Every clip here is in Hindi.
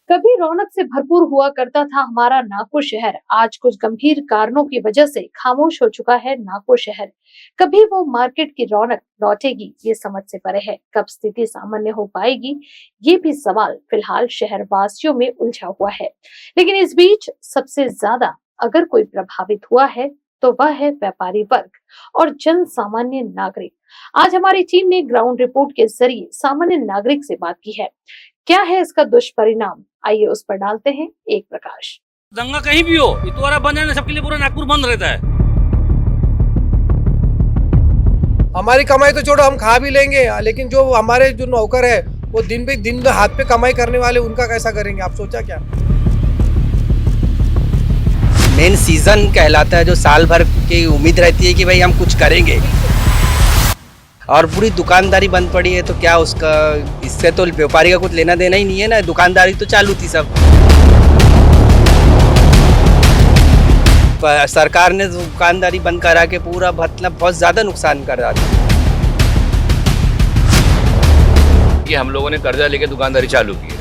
कभी रौनक से भरपूर हुआ करता था हमारा नागपुर शहर, आज कुछ गंभीर कारणों की वजह से खामोश हो चुका है नागपुर शहर। कभी वो मार्केट की रौनक लौटेगी, ये समझ से परे है। कब स्थिति सामान्य हो पाएगी, ये भी सवाल फिलहाल शहर वासियों में उलझा हुआ है। लेकिन इस बीच सबसे ज्यादा अगर कोई प्रभावित हुआ है तो वह है व्यापारी वर्ग और जन सामान्य नागरिक। आज हमारी टीम ने ग्राउंड रिपोर्ट के जरिए सामान्य नागरिक से बात की है। क्या है इसका दुष्परिणाम, आइए उस पर डालते हैं एक प्रकाश। दंगा कहीं भी हो, इतवारा बंद है ना, सबके लिए पूरा नागपुर बंद रहता है। हमारी कमाई तो छोड़ो, हम खा भी लेंगे, लेकिन जो हमारे जो नौकर है वो दिन पे दिन हाथ पे कमाई करने वाले, उनका कैसा करेंगे? आप सोचा क्या? मेन सीजन कहलाता है जो साल भर की उम्मीद रहती है कि भाई हम कुछ करेंगे, और पूरी दुकानदारी बंद पड़ी है। तो क्या उसका, इससे तो व्यापारी का कुछ लेना देना ही नहीं है ना। दुकानदारी तो चालू थी सब। सरकार ने दुकानदारी बंद करा के पूरा मतलब बहुत ज्यादा नुकसान कर रहा था। कि हम लोगों ने कर्जा लेके दुकानदारी चालू की है।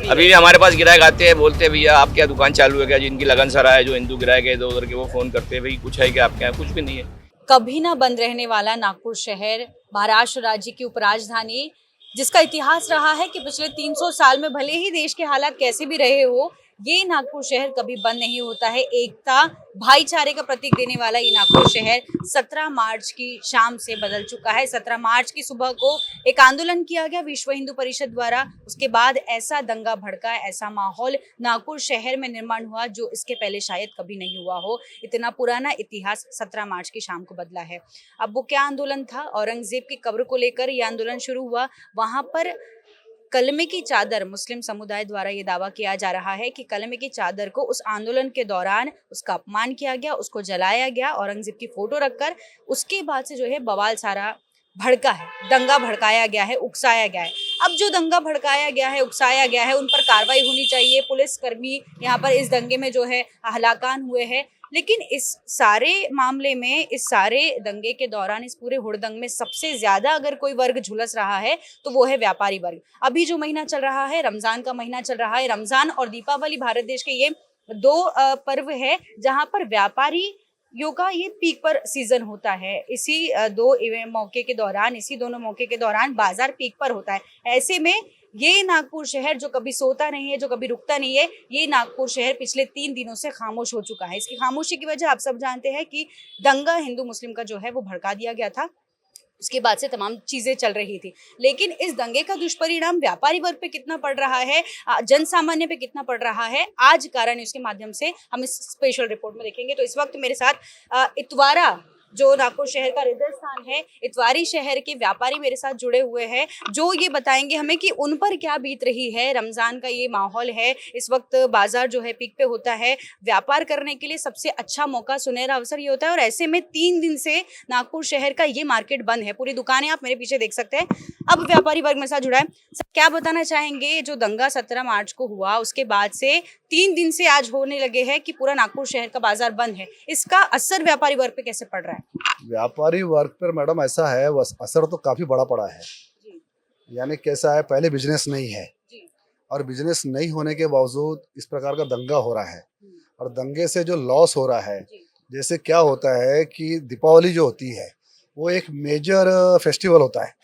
अभी भी हमारे पास ग्राहक आते हैं, बोलते हैं भैया आप क्या दुकान चालू है क्या? जिनकी लगन सरा है, जो हिंदू ग्राहक है इधर उधर के, वो फोन करते हैं भाई कुछ है क्या आपके यहाँ? कुछ भी नहीं है। कभी ना बंद रहने वाला नागपुर शहर, महाराष्ट्र राज्य की उपराजधानी, जिसका इतिहास रहा है कि पिछले 300 साल में भले ही देश के हालात कैसे भी रहे हो, ये नागपुर शहर कभी बंद नहीं होता है। एकता, भाईचारे का प्रतीक देने वाला ये नागपुर शहर 17 मार्च की शाम से बदल चुका है। 17 मार्च की सुबह को एक आंदोलन किया गया विश्व हिंदू परिषद द्वारा। उसके बाद ऐसा दंगा भड़का, ऐसा माहौल नागपुर शहर में निर्माण हुआ जो इसके पहले शायद कभी नहीं हुआ हो। इतना पुराना इतिहास 17 मार्च की शाम को बदला है। अब वो क्या आंदोलन था? औरंगजेब की कब्र को लेकर ये आंदोलन शुरू हुआ। वहां पर कलमे की चादर, मुस्लिम समुदाय द्वारा ये दावा किया जा रहा है कि कलमे की चादर को उस आंदोलन के दौरान उसका अपमान किया गया, उसको जलाया गया औरंगजेब की फोटो रखकर। उसके बाद से जो है बवाल सारा भड़का है, दंगा भड़काया गया है, उकसाया गया है। अब जो दंगा भड़काया गया है, उकसाया गया है, उन पर कार्रवाई होनी चाहिए। पुलिसकर्मी यहाँ पर इस दंगे में जो है हलाकान हुए हैं। लेकिन इस सारे मामले में, इस सारे दंगे के दौरान, इस पूरे हुड़दंग में सबसे ज्यादा अगर कोई वर्ग झुलस रहा है तो वो है व्यापारी वर्ग। अभी जो महीना चल रहा है, रमजान का महीना चल रहा है। रमजान और दीपावली भारत देश के ये दो पर्व है जहां पर व्यापारी योगा ये पीक पर सीजन होता है। इसी दो मौके के दौरान, इसी दोनों मौके के दौरान बाजार पीक पर होता है। ऐसे में ये नागपुर शहर जो कभी सोता नहीं है, जो कभी रुकता नहीं है, ये नागपुर शहर पिछले 3 दिनों से खामोश हो चुका है। इसकी खामोशी की वजह आप सब जानते हैं कि दंगा हिंदू मुस्लिम का जो है वो भड़का दिया गया था। उसके बाद से तमाम चीजें चल रही थी। लेकिन इस दंगे का दुष्परिणाम व्यापारी वर्ग पे कितना पड़ रहा है, जन सामान्य पे कितना पड़ रहा है, आज कारण न्यूज़ के माध्यम से हम इस स्पेशल रिपोर्ट में देखेंगे। तो इस वक्त मेरे साथ इतवारा, जो नागपुर शहर का हृदय स्थान है, इतवारी शहर के व्यापारी मेरे साथ जुड़े हुए हैं, जो ये बताएंगे हमें कि उन पर क्या बीत रही है। रमजान का ये माहौल है, इस वक्त बाजार जो है पीक पे होता है। व्यापार करने के लिए सबसे अच्छा मौका, सुनहरा अवसर ये होता है। और ऐसे में 3 दिन से नागपुर शहर का ये मार्केट बंद है। पूरी दुकानें आप मेरे पीछे देख सकते हैं। अब व्यापारी वर्ग मेरे साथ जुड़ा है। सर, क्या बताना चाहेंगे, जो दंगा 17 मार्च को हुआ उसके बाद से 3 दिन से आज होने लगे हैं कि पूरा नागपुर शहर का बाजार बंद है, इसका असर व्यापारी वर्ग पे कैसे पड़ रहा है? व्यापारी वर्ग पर मैडम ऐसा है, असर तो काफी बड़ा पड़ा है। यानी कैसा है, पहले बिजनेस नहीं है और बिजनेस नहीं होने के बावजूद इस प्रकार का दंगा हो रहा है। और दंगे से जो लॉस हो रहा है, जैसे क्या होता है कि दीपावली जो होती है वो एक मेजर फेस्टिवल होता है।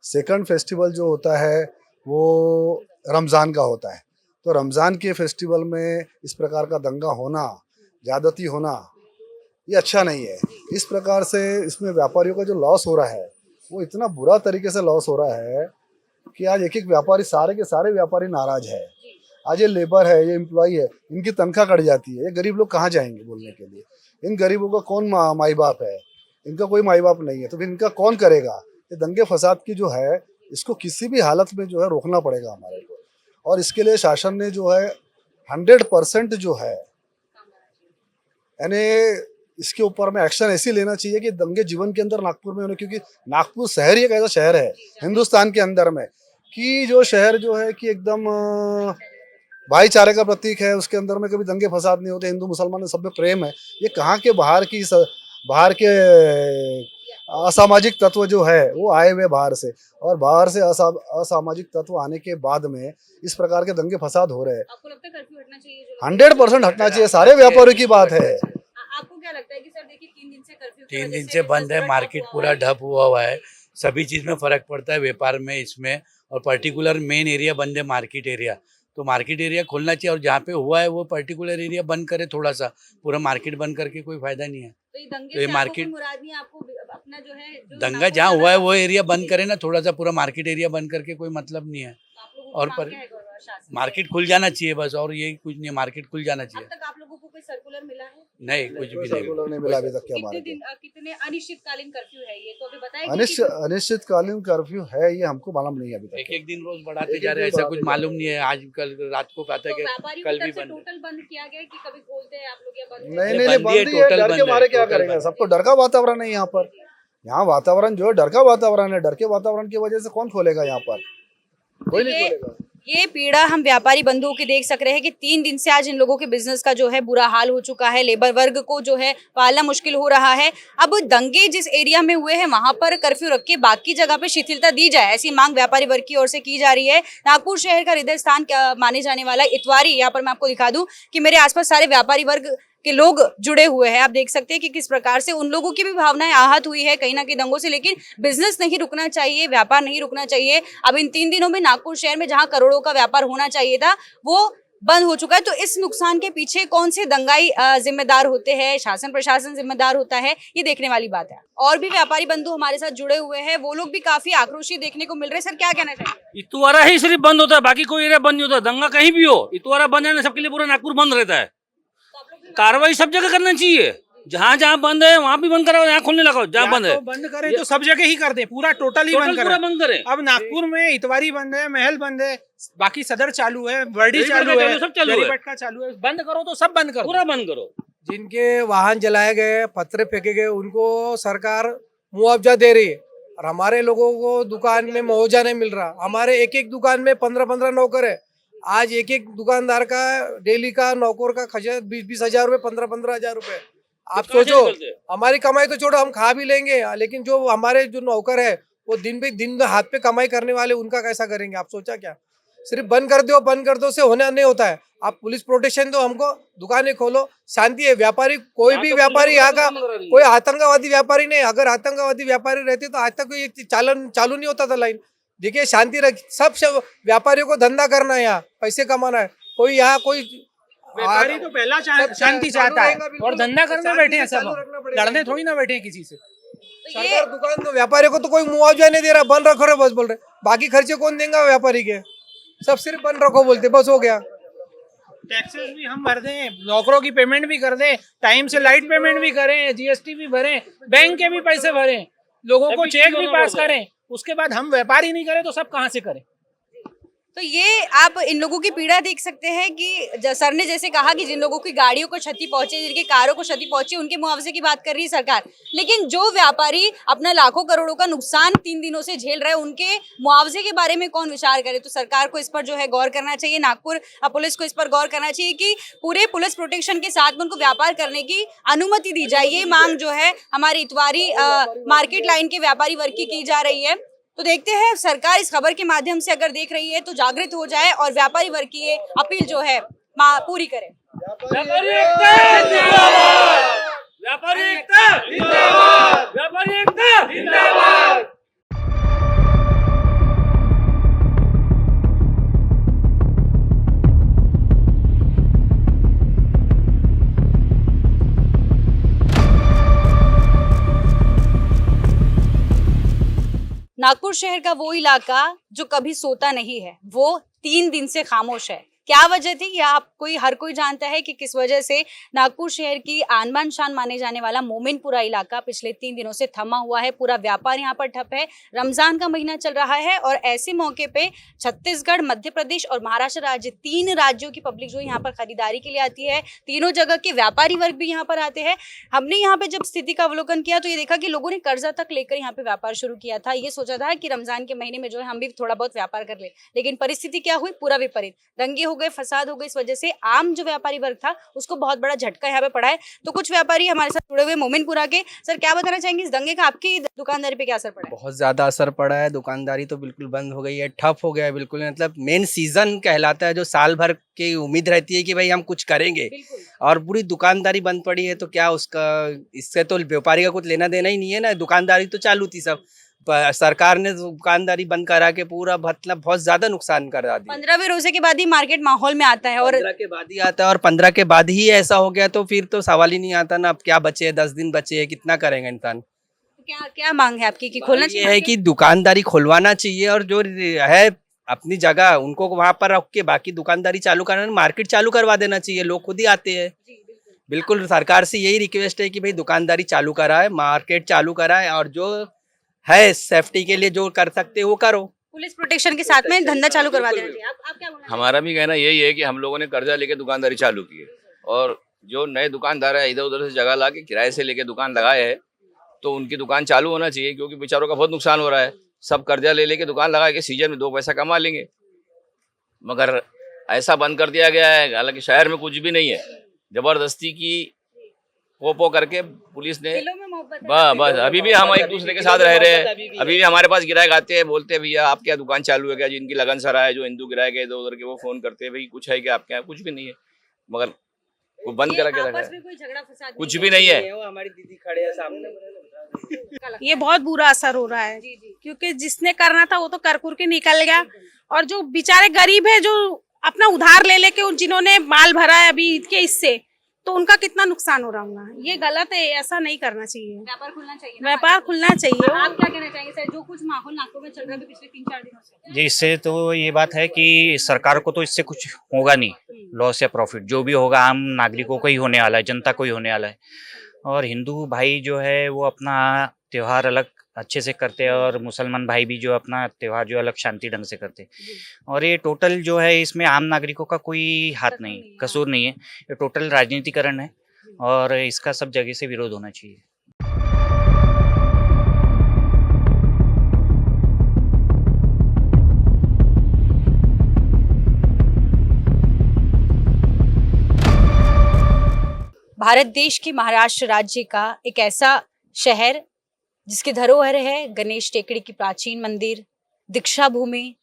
सेकंड फेस्टिवल जो होता है वो रमज़ान का होता है। तो रमज़ान के फेस्टिवल में इस प्रकार का दंगा होना, ज़्यादती होना, ये अच्छा नहीं है। इस प्रकार से इसमें व्यापारियों का जो लॉस हो रहा है वो इतना बुरा तरीके से लॉस हो रहा है कि आज एक एक व्यापारी, सारे के सारे व्यापारी नाराज है। आज ये लेबर है, ये एम्प्लॉय है, इनकी तनख्वाह कट जाती है। ये गरीब लोग कहाँ जाएंगे बोलने के लिए? इन गरीबों का कौन माई बाप है? इनका कोई माई बाप नहीं है, तो फिर इनका कौन करेगा? ये दंगे फसाद की जो है, इसको किसी भी हालत में जो है रोकना पड़ेगा हमारे को। और इसके लिए शासन ने जो है 100% जो है, यानी इसके ऊपर में एक्शन ऐसी लेना चाहिए कि दंगे जीवन के अंदर नागपुर में होने, क्योंकि नागपुर शहर ही एक ऐसा शहर है हिंदुस्तान के अंदर में कि जो शहर जो है कि एकदम भाईचारे का प्रतीक है। उसके अंदर में कभी दंगे फसाद नहीं होते, हिंदू मुसलमान सब में प्रेम है। ये कहाँ के बाहर के असामाजिक तत्व जो है वो आए हुए बाहर से, और बाहर से असामाजिक तत्व आने के बाद में इस प्रकार के दंगे फसाद हो रहे हैं। आपको लगता है कर्फ्यू हटना चाहिए? 100% हटना चाहिए, सारे व्यापारियों की बात है। आपको क्या लगता है कि सर देखिए 3 दिन से कर्फ्यू की 3 वजह दिन से बंद है, मार्केट पूरा ठप हुआ है, सभी चीज़ में फ़र्क पड़ता है, व्यापार में, इसमें। और पर्टिकुलर मेन एरिया बंद है, मार्केट एरिया, तो मार्केट एरिया खोलना चाहिए, और जहाँ पे हुआ है वो पर्टिकुलर एरिया बंद करे थोड़ा सा, पूरा मार्केट बंद करके कोई फायदा नहीं है। तो ये दंगे तो ये से मार्केट- आपको कोई मुराद नहीं है, आपको अपना जो है दंगा जहाँ हुआ है वो एरिया बंद करे ना, थोड़ा सा, पूरा मार्केट एरिया बंद करके कोई मतलब नहीं है। और पर मार्केट खुल जाना चाहिए बस, और ये कुछ नहीं, मार्केट खुल जाना अब चाहिए। तक आप लोगों को कोई सर्कुलर मिला है? नहीं, कुछ भी नहीं। सर्कुलर नहीं मिला अभी तक क्या कितने हमारे दिन कितने अनिश्चितकालीन कर्फ्यू है ये, तो अभी बताया अनिश्चितकालीन कर्फ्यू है, ये हमको मालूम नहीं है अभी एक तक। एक दिन रोज बढ़ाते जा रहे हैं, ऐसा कुछ मालूम नहीं है। आज कल रात को कहता है तो कि व्यापारियों कल की भी तरफ से बंद है। टोटल बंद किया गया है कि कभी खोलते हैं आप लोग या बंद नहीं है? नहीं नहीं, बंद ही है, बंद ही है, टोटल डर बंद के है, मारे क्या टोटल करेंगे? बंद है। सबको डर का वातावरण है यहाँ पर। यहाँ वातावरण जो है डर का वातावरण है, डर के वातावरण की वजह से कौन खोलेगा यहाँ पर? कोई नहीं खोलेगा। ये पीड़ा हम व्यापारी बंधुओं की देख सक रहे हैं कि 3 दिन से आज इन लोगों के बिजनेस का जो है बुरा हाल हो चुका है, लेबर वर्ग को जो है पालना मुश्किल हो रहा है। अब दंगे जिस एरिया में हुए हैं वहां पर कर्फ्यू रख के बाकी जगह पे शिथिलता दी जाए, ऐसी मांग व्यापारी वर्ग की ओर से की जा रही है। नागपुर शहर का हृदय स्थान माने जाने वाला इतवारी, यहाँ पर मैं आपको दिखा दूं कि मेरे आसपास सारे व्यापारी वर्ग के लोग जुड़े हुए हैं। आप देख सकते हैं कि किस प्रकार से उन लोगों की भी भावनाएं आहत हुई है कहीं ना कहीं दंगों से, लेकिन बिजनेस नहीं रुकना चाहिए, व्यापार नहीं रुकना चाहिए। अब इन 3 दिनों में नागपुर शहर में जहां करोड़ों का व्यापार होना चाहिए था वो बंद हो चुका है। तो इस नुकसान के पीछे कौन से दंगाई जिम्मेदार होते हैं, शासन प्रशासन जिम्मेदार होता है, ये देखने वाली बात है। और भी व्यापारी बंधु हमारे साथ जुड़े हुए हैं, वो लोग भी काफी आक्रोशित देखने को मिल रहे हैं। सर क्या कहना चाहिए? इतवारा ही सिर्फ बंद होता है, बाकी कोई एरिया बंद नहीं होता। दंगा कहीं भी हो, इतवारा बंद है ना, सबके लिए पूरा नागपुर बंद रहता है। कार्रवाई सब जगह करना चाहिए, जहाँ जहाँ बंद है वहाँ भी बंद कराओ, यहाँ खोलने लगाओ। जहाँ बंद है तो बंद करें तो सब जगह ही कर दे, पूरा टोटल ही टोटल बंद पूरा करें। बंद करें। अब नागपुर में इतवारी बंद है, महल बंद है, बाकी सदर चालू है, बर्डी बेरीबट चालू का है, चालू, सब चालू है। बेरीबट का चालू है। बंद करो तो सब बंद करो, पूरा बंद करो। जिनके वाहन जलाए गए, पत्थर फेंके गए, उनको सरकार मुआवजा दे रही है, और हमारे लोगों को दुकान में मुआवजा नहीं मिल रहा। हमारे एक एक दुकान में 15-15 नौकर है। आज एक एक दुकानदार का डेली का नौकर का खर्चा 20-20 हजार रुपए, 15-15 हजार रुपए। आप कहाँ से सोचो, निकलते? हमारी कमाई तो छोड़ो, हम खा भी लेंगे, लेकिन जो हमारे जो नौकर है वो दिन पे दिन हाथ पे कमाई करने वाले, उनका कैसा करेंगे? आप सोचा क्या? सिर्फ बंद कर दो से होने नहीं होता है। आप पुलिस प्रोटेक्शन दो हमको, दुकानें खोलो, शांति है। व्यापारी कोई भी व्यापारी यहाँ का कोई आतंकवादी व्यापारी नहीं। अगर आतंकवादी व्यापारी रहते तो आज तक कोई चालू नहीं होता था लाइन। देखिए शांति रख, सब व्यापारियों को धंधा करना है, यहाँ पैसे कमाना है। कोई यहाँ कोई व्यापारी तो पहला शांति चाहता है, और धंधा करने बैठे हैं सब, लड़ने थोड़ी ना बैठे हैं किसी से। सरकार दुकान तो व्यापारी को तो कोई मुआवजा नहीं दे रहा, बंद रखो रे बस बोल रहे। बाकी खर्चे कौन देंगे व्यापारी के? सब सिर्फ बंद रखो बोलते, बस हो गया। टैक्सेस भी हम भर दें, नौकरों की पेमेंट भी कर दें, टाइम से लाइट पेमेंट भी करें, जीएसटी भी भरें, बैंक के भी पैसे भरें, लोगों को चेक भी पास करें, उसके बाद हम व्यापार ही नहीं करें तो सब कहाँ से करें? तो ये आप इन लोगों की पीड़ा देख सकते हैं कि सर ने जैसे कहा कि जिन लोगों की गाड़ियों को क्षति पहुंचे, जिनकी कारों को क्षति पहुंची, उनके मुआवजे की बात कर रही है सरकार। लेकिन जो व्यापारी अपना लाखों करोड़ों का नुकसान 3 दिनों से झेल रहे हैं, उनके मुआवजे के बारे में कौन विचार करे? तो सरकार को इस पर जो है गौर करना चाहिए, नागपुर पुलिस को इस पर गौर करना चाहिए कि पूरे पुलिस प्रोटेक्शन के साथ में उनको व्यापार करने की अनुमति दी जाए। ये मांग जो है हमारी इतवारी मार्केट लाइन के व्यापारी वर्ग की जा रही है। तो देखते हैं सरकार इस खबर के माध्यम से अगर देख रही है तो जागृत हो जाए और व्यापारी वर्ग की ये अपील जो है पूरी करे। व्यापारी एकता जिंदाबाद! व्यापारी एकता जिंदाबाद! व्यापारी एकता जिंदाबाद! नागपुर शहर का वो इलाका जो कभी सोता नहीं है, वो 3 दिन से खामोश है। क्या वजह थी यह हर कोई जानता है कि किस वजह से नागपुर शहर की आन बान शान माने जाने वाला मोमिनपुरा इलाका पिछले 3 दिनों से थमा हुआ है। पूरा व्यापार यहाँ पर ठप है। रमजान का महीना चल रहा है और ऐसे मौके पे छत्तीसगढ़, मध्य प्रदेश और महाराष्ट्र राज्य, 3 राज्यों की पब्लिक जो यहाँ पर खरीदारी के लिए आती है। तीनों जगह के व्यापारी वर्ग भी यहाँ पर आते हैं। हमने यहाँ पे जब स्थिति का अवलोकन किया तो ये देखा कि लोगों ने कर्जा तक लेकर यहाँ पे व्यापार शुरू किया था। ये सोचा था कि रमजान के महीने में जो है हम भी थोड़ा बहुत व्यापार कर ले, लेकिन परिस्थिति क्या हुई? पूरा विपरीत। दंगे हो गए, फसाद हो गए, इस वजह से आम जो व्यापारी वर्ग था उसको बहुत बड़ा झटका यहाँ पे पड़ा है। तो कुछ व्यापारी हमारे साथ जुड़े हुए मोमिनपुरा के। सर, क्या बताना चाहेंगे इस दंगे का आपकी दुकानदारी पे क्या असर पड़ा है? बहुत ज़्यादा असर पड़ा है। दुकानदारी तो बिल्कुल बंद हो गई है, ठप हो गया है बिल्कुल। मतलब मेन सीज़न कहलाता है जो साल भर की उम्मीद रहती है कि भाई हम कुछ करेंगे, और पूरी दुकानदारी बंद पड़ी है। तो क्या उसका, इससे तो व्यापारी का कुछ लेना देना ही नहीं है ना। दुकानदारी तो चालू थी सब, सरकार ने दुकानदारी बंद करा के पूरा मतलब बहुत ज्यादा नुकसान करा दिया। 15वें रोजे के बाद ही मार्केट माहौल में आता है, और 15 के बाद ही आता है, और 15 के बाद ही ऐसा हो गया तो फिर तो सवाल ही नहीं आता ना। अब क्या बचे, 10 दिन बचे हैं, कितना करेंगे इंसान। क्या क्या मांग है आपकी कि खोलना ये चाहिए? है कि दुकानदारी खुलवाना चाहिए, और जो है अपनी जगह उनको वहां पर रख के बाकी दुकानदारी चालू करना, मार्केट चालू करवा देना चाहिए। लोग खुद ही आते हैं। बिल्कुल सरकार से यही रिक्वेस्ट है कि भाई दुकानदारी चालू कराए, मार्केट चालू कराए, और जो है सेफ्टी के लिए जो कर सकते हो वो करो। पुलिस प्रोटेक्शन के साथ में धंधा चालू करवा देना चाहिए। आप क्या बोलना हमारा भी कहना यही है कि हम लोगों ने कर्जा लेके दुकानदारी चालू की है, और जो नए दुकानदार है इधर उधर से जगह ला के किराए से लेके दुकान लगाए है, तो उनकी दुकान चालू होना चाहिए, क्योंकि बेचारों का बहुत नुकसान हो रहा है। सब कर्जा ले लेके दुकान लगा के सीजन में 2 पैसा कमा लेंगे, मगर ऐसा बंद कर दिया गया है। हालांकि शहर में कुछ भी नहीं है, जबरदस्ती की पो करके पुलिस ने, बस अभी भी हम एक दूसरे के साथ रह रहे हैं। अभी भी हमारे पास गिराहक आते हैं, बोलते हैं भैया आप क्या दुकान चालू है क्या, जिनकी लगन सरा है, जो हिंदू गिराहक है इधर उधर के, वो फोन करते हैं भाई कुछ है क्या आपके यहाँ। कुछ भी नहीं है, मगर वो बंद करा के रखा है, कुछ भी नहीं है। हमारी दीदी खड़े हैं सामने। ये बहुत बुरा असर हो रहा है, क्योंकि जिसने करना था वो तो कर के निकल गया, और जो बेचारे गरीब है जो अपना उधार ले लेके जिन्होंने माल भरा है अभी ईद के, इससे तो उनका कितना नुकसान हो रहा होगा। ये गलत है, ऐसा नहीं करना चाहिए। व्यापार खुलना चाहिए, व्यापार खुलना चाहिए। आप क्या कहना चाहेंगे सर, जो कुछ माहौल नागपुर में चल रहा है पिछले 3-4 दिनों से? जी, इससे तो ये बात है कि सरकार को तो इससे कुछ होगा नहीं, लॉस या प्रॉफिट जो भी होगा आम नागरिकों को ही होने वाला है, जनता को ही होने वाला है। और हिंदू भाई जो है वो अपना त्योहार अलग अच्छे से करते हैं, और मुसलमान भाई भी जो अपना त्योहार जो अलग शांति ढंग से करते हैं। और ये टोटल जो है इसमें आम नागरिकों का कोई हाथ नहीं, कसूर नहीं है। ये टोटल राजनीतिकरण है, और इसका सब जगह से विरोध होना चाहिए। भारत देश के महाराष्ट्र राज्य का एक ऐसा शहर जिसकी धरोहर है गणेश टेकड़ी की प्राचीन मंदिर, दीक्षा भूमि,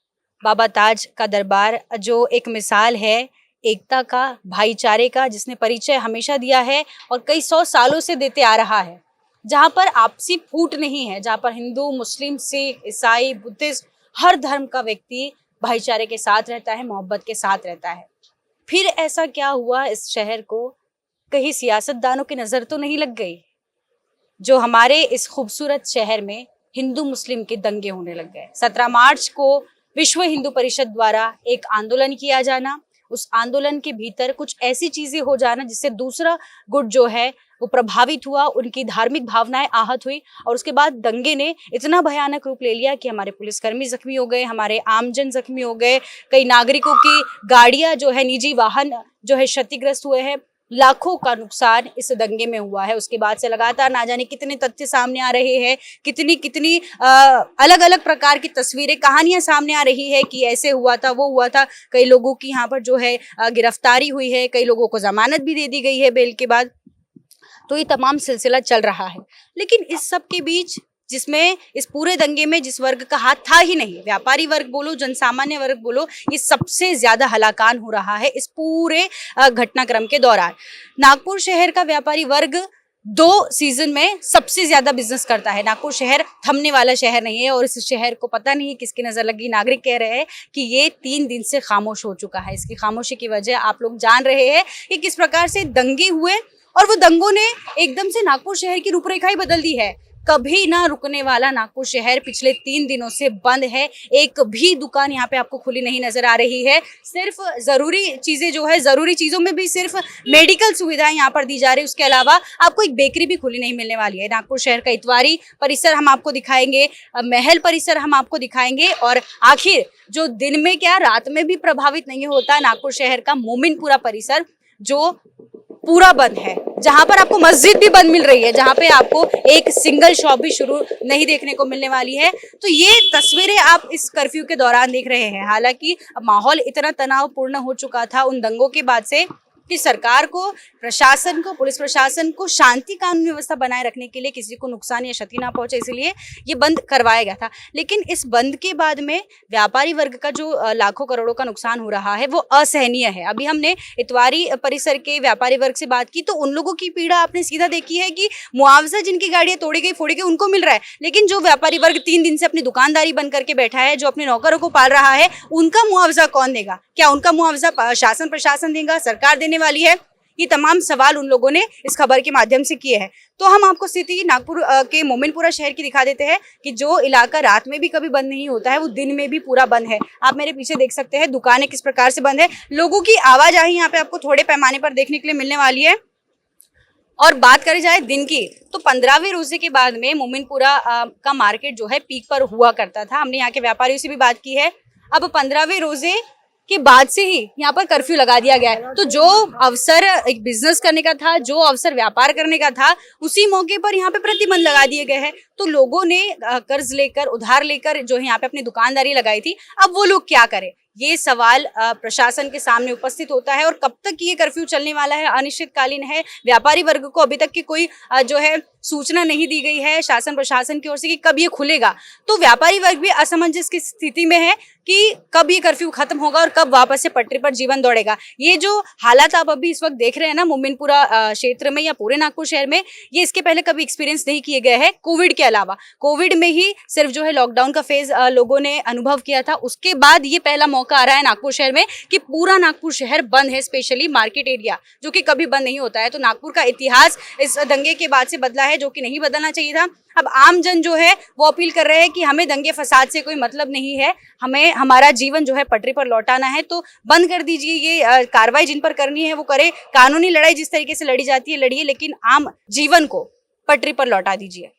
बाबा ताज का दरबार, जो एक मिसाल है एकता का, भाईचारे का, जिसने परिचय हमेशा दिया है और कई 100 सालों से देते आ रहा है। जहाँ पर आपसी फूट नहीं है, जहाँ पर हिंदू, मुस्लिम, सिख, ईसाई, बुद्धिस्ट, हर धर्म का व्यक्ति भाईचारे के साथ रहता है, मोहब्बत के साथ रहता है। फिर ऐसा क्या हुआ इस शहर को, कहीं सियासतदानों की नजर तो नहीं लग गई, जो हमारे इस खूबसूरत शहर में हिंदू मुस्लिम के दंगे होने लग गए। 17 मार्च को विश्व हिंदू परिषद द्वारा एक आंदोलन किया जाना, उस आंदोलन के भीतर कुछ ऐसी चीजें हो जाना जिससे दूसरा गुट जो है वो प्रभावित हुआ, उनकी धार्मिक भावनाएं आहत हुई, और उसके बाद दंगे ने इतना भयानक रूप ले लिया कि हमारे पुलिसकर्मी जख्मी हो गए, हमारे आमजन जख्मी हो गए, कई नागरिकों की गाड़ियां जो है, निजी वाहन जो है क्षतिग्रस्त हुए हैं, लाखों का नुकसान इस दंगे में हुआ है। उसके बाद से लगातार ना जाने कितने तथ्य सामने आ रहे हैं, कितनी अलग अलग प्रकार की तस्वीरें, कहानियां सामने आ रही है कि ऐसे हुआ था, वो हुआ था। कई लोगों की यहाँ पर जो है गिरफ्तारी हुई है, कई लोगों को जमानत भी दे दी गई है बेल के बाद। तो ये तमाम सिलसिला चल रहा है, लेकिन इस सब के बीच जिसमें इस पूरे दंगे में जिस वर्ग का हाथ था ही नहीं, व्यापारी वर्ग बोलो, जनसामान्य वर्ग बोलो, ये सबसे ज्यादा हलाकान हो रहा है इस पूरे घटनाक्रम के दौरान। नागपुर शहर का व्यापारी वर्ग 2 सीजन में सबसे ज्यादा बिजनेस करता है। नागपुर शहर थमने वाला शहर नहीं है, और इस शहर को पता नहीं किसकी नजर लगी। नागरिक कह रहे हैं कि ये 3 दिन से खामोश हो चुका है। इसकी खामोशी की वजह आप लोग जान रहे हैं कि किस प्रकार से दंगे हुए, और वो दंगों ने एकदम से नागपुर शहर की रूपरेखा ही बदल दी है। कभी ना रुकने वाला नागपुर शहर पिछले 3 दिनों से बंद है। एक भी दुकान यहाँ पे आपको खुली नहीं नजर आ रही है। सिर्फ जरूरी चीजें जो है, जरूरी चीजों में भी सिर्फ मेडिकल सुविधाएं यहाँ पर दी जा रही है। उसके अलावा आपको एक बेकरी भी खुली नहीं मिलने वाली है। नागपुर शहर का इतवारी परिसर हम आपको दिखाएंगे, महल परिसर हम आपको दिखाएंगे, और आखिर जो दिन में क्या रात में भी प्रभावित नहीं होता, नागपुर शहर का मोमिनपुरा परिसर, जो पूरा बंद है, जहां पर आपको मस्जिद भी बंद मिल रही है, जहां पे आपको एक सिंगल शॉप भी शुरू नहीं देखने को मिलने वाली है। तो ये तस्वीरें आप इस कर्फ्यू के दौरान देख रहे हैं। हालांकि माहौल इतना तनावपूर्ण हो चुका था उन दंगों के बाद से कि सरकार को, प्रशासन को, पुलिस प्रशासन को शांति कानून व्यवस्था बनाए रखने के लिए किसी को नुकसान या क्षति ना पहुंचे, इसलिए ये बंद करवाया गया था। लेकिन इस बंद के बाद में व्यापारी वर्ग का जो लाखों करोड़ों का नुकसान हो रहा है वो असहनीय है। अभी हमने इतवारी परिसर के व्यापारी वर्ग से बात की तो उन लोगों की पीड़ा आपने सीधा देखी है कि मुआवजा जिनकी गाड़ियां तोड़ी गई, फोड़ी गई, उनको मिल रहा है, लेकिन जो व्यापारी वर्ग 3 दिन से अपनी दुकानदारी बंद करके बैठा है, जो अपने नौकरों को पाल रहा है, उनका मुआवजा कौन देगा? क्या उनका मुआवजा शासन प्रशासन देगा, सरकार देने वाली है? ये तमाम सवाल उन लोगों ने इस खबर के माध्यम से किए हैं। तो हम आपको स्थिति नागपुर के मोमिनपुरा शहर की दिखा देते हैं कि जो इलाका रात में भी कभी बंद नहीं होता है वो दिन में भी पूरा बंद है। आप मेरे पीछे देख सकते हैं दुकानें किस प्रकार से बंद है। लोगों की आवाजाही यहाँ पे आपको थोड़े पैमाने पर देखने के लिए मिलने वाली है। और बात करी जाए दिन की तो 15वें रोजे के बाद में मोमिनपुरा का मार्केट जो है पीक पर हुआ करता था। हमने यहाँ के व्यापारियों से भी बात की है। अब 15वें रोजे के बाद से ही यहाँ पर कर्फ्यू लगा दिया गया है। तो जो अवसर एक बिजनेस करने का था, जो अवसर व्यापार करने का था, उसी मौके पर यहाँ पे प्रतिबंध लगा दिए गए हैं। तो लोगों ने कर्ज लेकर, उधार लेकर जो है यहाँ पे अपनी दुकानदारी लगाई थी, अब वो लोग क्या करें, ये सवाल प्रशासन के सामने उपस्थित होता है। और कब तक ये कर्फ्यू चलने वाला है, अनिश्चितकालीन है। व्यापारी वर्ग को अभी तक की कोई जो है सूचना नहीं दी गई है शासन प्रशासन की ओर से कि कब ये खुलेगा। तो व्यापारी वर्ग भी असमंजस की स्थिति में है कि कब ये कर्फ्यू खत्म होगा और कब वापस से पटरी पर जीवन दौड़ेगा। ये जो हालात आप अभी इस वक्त देख रहे हैं ना मोमिनपुरा क्षेत्र में या पूरे नागपुर शहर में, ये इसके पहले कभी एक्सपीरियंस नहीं किए गए हैं। कोविड के अलावा, कोविड में ही सिर्फ जो है लॉकडाउन का फेज लोगों ने अनुभव किया था, उसके बाद ये पहला मौका आ रहा है नागपुर शहर में कि पूरा नागपुर शहर बंद है, स्पेशली मार्केट एरिया जो कि कभी बंद नहीं होता है। तो नागपुर का इतिहास इस दंगे के बाद से बदला है, जो कि नहीं बदलना चाहिए था। अब आम जन जो है वो अपील कर रहे हैं कि हमें दंगे फसाद से कोई मतलब नहीं है, हमें हमारा जीवन जो है पटरी पर लौटाना है। तो बंद कर दीजिए, ये कार्रवाई जिन पर करनी है वो करे, कानूनी लड़ाई जिस तरीके से लड़ी जाती है लड़िए, लेकिन आम जीवन को पटरी पर लौटा दीजिए।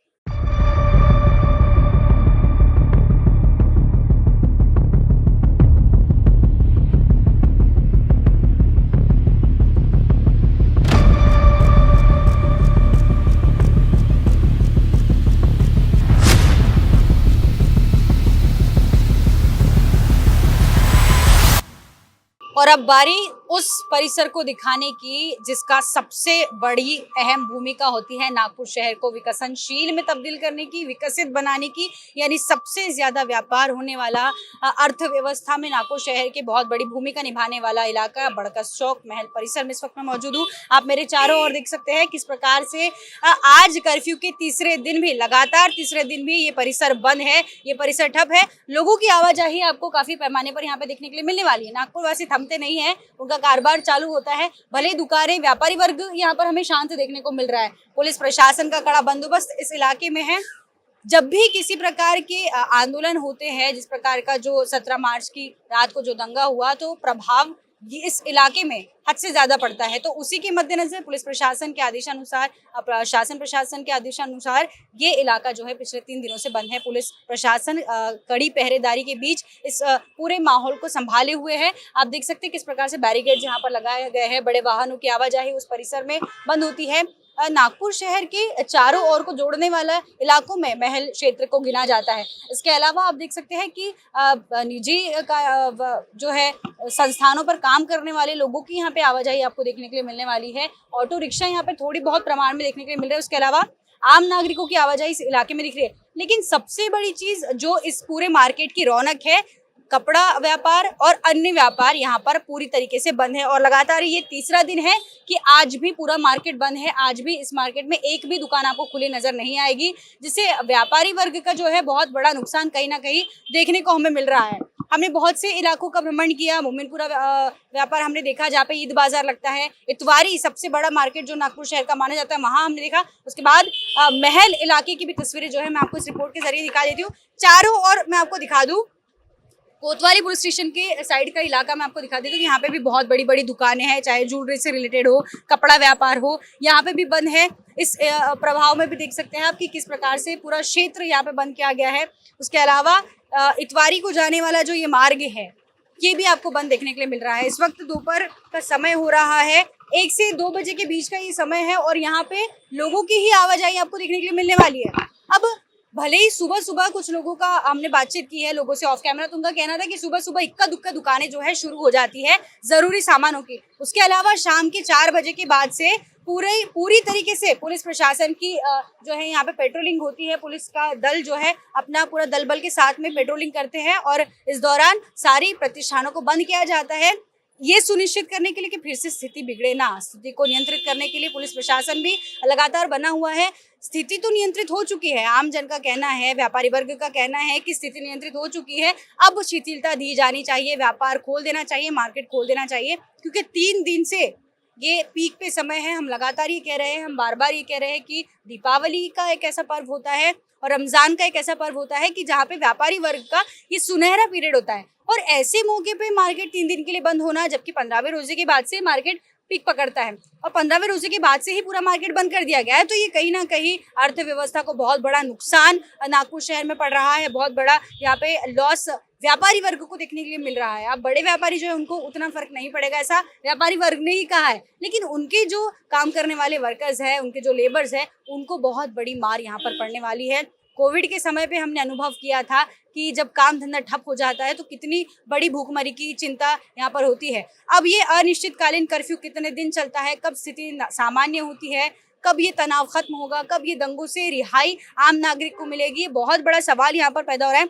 और अब बारी उस परिसर को दिखाने की जिसका सबसे बड़ी अहम भूमिका होती है नागपुर शहर को विकसनशील में तब्दील करने की, विकसित बनाने की, यानी सबसे ज्यादा व्यापार होने वाला, अर्थव्यवस्था में नागपुर शहर की बहुत बड़ी भूमिका निभाने वाला इलाका बड़कस चौक महल परिसर में इस वक्त मैं मौजूद हूँ। आप मेरे चारों ओर देख सकते हैं किस प्रकार से आज कर्फ्यू के तीसरे दिन भी, लगातार तीसरे दिन भी ये परिसर बंद है, ये परिसर ठप है। लोगों की आवाजाही आपको काफी पैमाने पर यहाँ पे देखने के लिए मिलने वाली है। नागपुर वासी थमते नहीं है, उनका कारोबार चालू होता है। भले दुकानें, व्यापारी वर्ग यहाँ पर हमें शांत देखने को मिल रहा है। पुलिस प्रशासन का कड़ा बंदोबस्त इस इलाके में है। जब भी किसी प्रकार के आंदोलन होते हैं, जिस प्रकार का जो 17 मार्च की रात को जो दंगा हुआ, तो प्रभाव ये इस इलाके में हद से ज्यादा पड़ता है। तो उसी के मद्देनजर पुलिस प्रशासन के आदेशानुसार, शासन प्रशासन के आदेशानुसार ये इलाका जो है पिछले 3 दिनों से बंद है। पुलिस प्रशासन कड़ी पहरेदारी के बीच इस पूरे माहौल को संभाले हुए है। आप देख सकते हैं किस प्रकार से बैरिकेड जहाँ पर लगाए गए हैं, बड़े वाहनों की आवाजाही उस परिसर में बंद होती है। नागपुर शहर के चारों ओर को जोड़ने वाला इलाकों में महल क्षेत्र को गिना जाता है। इसके अलावा आप देख सकते हैं कि निजी का जो है संस्थानों पर काम करने वाले लोगों की यहाँ पे आवाजाही आपको देखने के लिए मिलने वाली है। ऑटो रिक्शा यहाँ पे थोड़ी बहुत प्रमाण में देखने के लिए मिल रहा है। उसके अलावा आम नागरिकों की आवाजाही इस इलाके में दिख रही है। लेकिन सबसे बड़ी चीज जो इस पूरे मार्केट की रौनक है, कपड़ा व्यापार और अन्य व्यापार यहाँ पर पूरी तरीके से बंद है। और लगातार ये तीसरा दिन है कि आज भी पूरा मार्केट बंद है। आज भी इस मार्केट में एक भी दुकान आपको खुली नजर नहीं आएगी, जिससे व्यापारी वर्ग का जो है बहुत बड़ा नुकसान कहीं ना कहीं देखने को हमें मिल रहा है। हमने बहुत से इलाकों का भ्रमण किया। मोमिनपुरा व्यापार हमने देखा जहाँ पे ईद बाजार लगता है। इतवारी सबसे बड़ा मार्केट जो नागपुर शहर का माना जाता है, वहाँ हमने देखा। उसके बाद महल इलाके की भी तस्वीरें जो है मैं आपको इस रिपोर्ट के जरिए दिखा देती हूँ। चारों ओर मैं आपको दिखा दूँ, कोतवाली पुलिस स्टेशन के साइड का इलाका मैं आपको दिखा देती हूँ। यहाँ पे भी बहुत बड़ी बड़ी दुकानें हैं, चाहे ज्वेलरी से रिलेटेड हो, कपड़ा व्यापार हो, यहाँ पे भी बंद है। इस प्रभाव में भी देख सकते हैं आप कि किस प्रकार से पूरा क्षेत्र यहाँ पे बंद किया गया है। उसके अलावा इतवारी को जाने वाला जो ये मार्ग है, ये भी आपको बंद देखने के लिए मिल रहा है। इस वक्त दोपहर का समय हो रहा है 1 से 2 बजे के बीच का ये समय है और यहाँ पे लोगों की ही आवाजाही आपको देखने के लिए मिलने वाली है। अब भले ही सुबह सुबह कुछ लोगों का हमने बातचीत की है लोगों से ऑफ कैमरा, तो उनका कहना था कि सुबह सुबह इक्का दुक्का दुकानें जो है शुरू हो जाती है जरूरी सामानों की। उसके अलावा शाम के 4 बजे के बाद से पूरी तरीके से पुलिस प्रशासन की जो है यहाँ पे पेट्रोलिंग होती है। पुलिस का दल जो है अपना पूरा दल बल के साथ में पेट्रोलिंग करते हैं और इस दौरान सारी प्रतिष्ठानों को बंद किया जाता है, ये सुनिश्चित करने के लिए कि फिर से स्थिति बिगड़े ना। स्थिति को नियंत्रित करने के लिए पुलिस प्रशासन भी लगातार बना हुआ है। स्थिति तो नियंत्रित हो चुकी है, आम जन का कहना है, व्यापारी वर्ग का कहना है कि स्थिति नियंत्रित हो चुकी है। अब शिथिलता दी जानी चाहिए, व्यापार खोल देना चाहिए, मार्केट खोल देना चाहिए, क्योंकि 3 दिन से ये पीक पे समय है। हम लगातार ये कह रहे हैं, हम बार बार ये कह रहे हैं कि दीपावली का एक ऐसा पर्व होता है और रमजान का एक ऐसा पर्व होता है कि जहाँ पे व्यापारी वर्ग का ये सुनहरा पीरियड होता है और ऐसे मौके पे मार्केट 3 दिन के लिए बंद होना, जबकि 15वें रोजे के बाद से मार्केट पीक पकड़ता है और 15वें रोजे के बाद से ही पूरा मार्केट बंद कर दिया गया है। तो ये कहीं ना कहीं अर्थव्यवस्था को बहुत बड़ा नुकसान नागपुर शहर में पड़ रहा है, बहुत बड़ा यहाँ पे लॉस व्यापारी वर्ग को देखने के लिए मिल रहा है। अब बड़े व्यापारी जो है उनको उतना फर्क नहीं पड़ेगा, ऐसा व्यापारी वर्ग ने ही कहा है, लेकिन उनके जो काम करने वाले वर्कर्स हैं, उनके जो लेबर्स हैं, उनको बहुत बड़ी मार यहाँ पर पड़ने वाली है। कोविड के समय पे हमने अनुभव किया था कि जब काम धंधा ठप हो जाता है तो कितनी बड़ी भूखमरी की चिंता यहाँ पर होती है। अब ये अनिश्चितकालीन कर्फ्यू कितने दिन चलता है, कब स्थिति सामान्य होती है, कब ये तनाव खत्म होगा, कब ये दंगों से रिहाई आम नागरिक को मिलेगी, ये बहुत बड़ा सवाल यहाँ पर पैदा हो रहा है।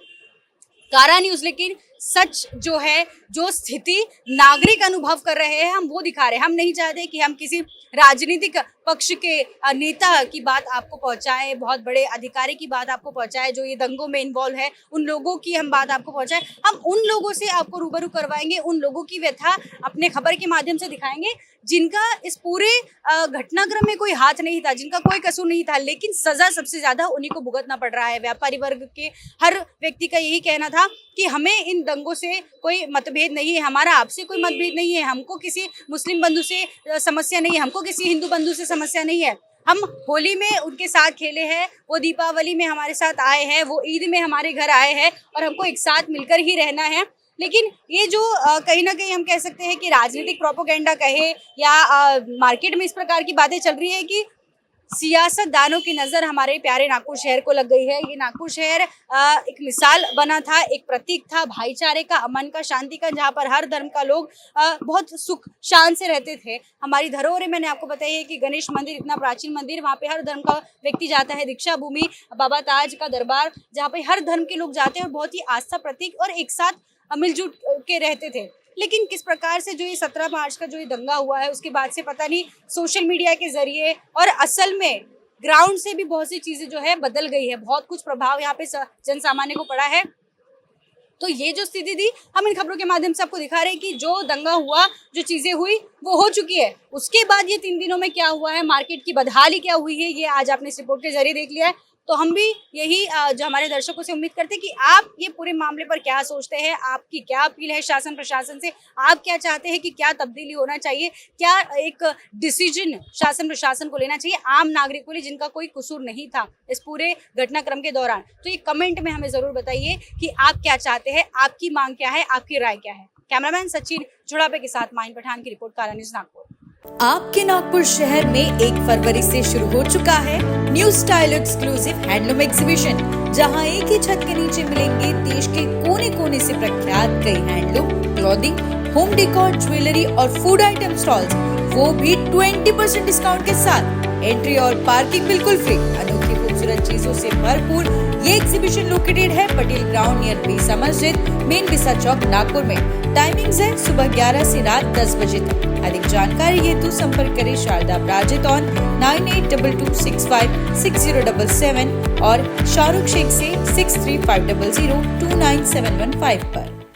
कारा न्यूज़ लेकिन सच जो है, जो स्थिति नागरिक अनुभव कर रहे हैं, हम वो दिखा रहे हैं। हम नहीं चाहते कि हम किसी राजनीतिक पक्ष के नेता की बात आपको पहुंचाए, बहुत बड़े अधिकारी की बात आपको पहुंचाए जो ये दंगों में इन्वॉल्व है, उन लोगों की हम बात आपको पहुंचाए। हम उन लोगों से आपको रूबरू करवाएंगे, उन लोगों की व्यथा अपने खबर के माध्यम से दिखाएंगे जिनका इस पूरे घटनाक्रम में कोई हाथ नहीं था, जिनका कोई कसूर नहीं था, लेकिन सजा सबसे ज्यादा उन्हीं को भुगतना पड़ रहा है। व्यापारी वर्ग के हर व्यक्ति का यही कहना था कि हमें इन दंगों से कोई मतभेद नहीं है, हमारा आपसे कोई मतभेद नहीं है, हमको किसी मुस्लिम बंधु से समस्या नहीं है, हमको किसी हिंदू बंधु से समस्या नहीं है। हम होली में उनके साथ खेले हैं, वो दीपावली में हमारे साथ आए हैं, वो ईद में हमारे घर आए हैं और हमको एक साथ मिलकर ही रहना है। लेकिन ये जो कहीं ना कहीं हम कह सकते हैं कि राजनीतिक प्रोपोगेंडा कहे या मार्केट में इस प्रकार की बातें चल रही है कि सियासतदानों की नज़र हमारे प्यारे नागपुर शहर को लग गई है। ये नागपुर शहर एक मिसाल बना था, एक प्रतीक था भाईचारे का, अमन का, शांति का, जहाँ पर हर धर्म का लोग बहुत सुख शान से रहते थे। हमारी धरोहरें मैंने आपको बताई है कि गणेश मंदिर, इतना प्राचीन मंदिर, वहाँ पे हर धर्म का व्यक्ति जाता है। दीक्षा भूमि, बाबा ताज का दरबार, जहाँ पे हर धर्म के लोग जाते हैं और बहुत ही आस्था प्रतीक और एक साथ मिलजुल के रहते थे। लेकिन किस प्रकार से जो ये 17 मार्च का जो ये दंगा हुआ है, उसके बाद से पता नहीं सोशल मीडिया के जरिए और असल में ग्राउंड से भी बहुत सी चीजें जो है बदल गई है, बहुत कुछ प्रभाव यहाँ पे जन सामान्य को पड़ा है। तो ये जो स्थिति थी, हम इन खबरों के माध्यम से आपको दिखा रहे हैं कि जो दंगा हुआ, जो चीजें हुई वो हो चुकी है। उसके बाद ये 3 दिनों में क्या हुआ है, मार्केट की बदहाली क्या हुई है, ये आज आपने इस रिपोर्ट के जरिए देख लिया है। तो हम भी यही जो हमारे दर्शकों से उम्मीद करते हैं कि आप ये पूरे मामले पर क्या सोचते हैं, आपकी क्या अपील है शासन प्रशासन से, आप क्या चाहते हैं कि क्या तब्दीली होना चाहिए, क्या एक डिसीजन शासन प्रशासन को लेना चाहिए आम नागरिकों ने जिनका कोई कसूर नहीं था इस पूरे घटनाक्रम के दौरान। तो ये कमेंट में हमें जरूर बताइए कि आप क्या चाहते हैं, आपकी मांग क्या है, आपकी राय क्या है। कैमरामैन सचिन जुड़ापे के साथ माइन पठान की रिपोर्ट, कारा न्यूज़ नागपुर। आपके नागपुर शहर में 1 फरवरी से शुरू हो चुका है new style exclusive handloom exhibition, जहां एक ही छत के नीचे मिलेंगे देश के कोने कोने से प्रख्यात कई handloom, clothing, home decor, jewellery और फूड आइटम स्टॉल्स, वो भी 20% डिस्काउंट के साथ। एंट्री और पार्किंग बिल्कुल फ्री। अनोखी खूबसूरत चीजों से भरपूर ये एग्जीबिशन लोकेटेड है पटेल ग्राउंड नियर बीसा मस्जिद, मेन बीसा चौक, नागपुर में। टाइमिंग्स है सुबह 11 से रात 10 बजे तक। अधिक जानकारी हेतु संपर्क करें शारदा ब्राजित ऑन 9822656077 और शाहरुख शेख से 635002971 पर।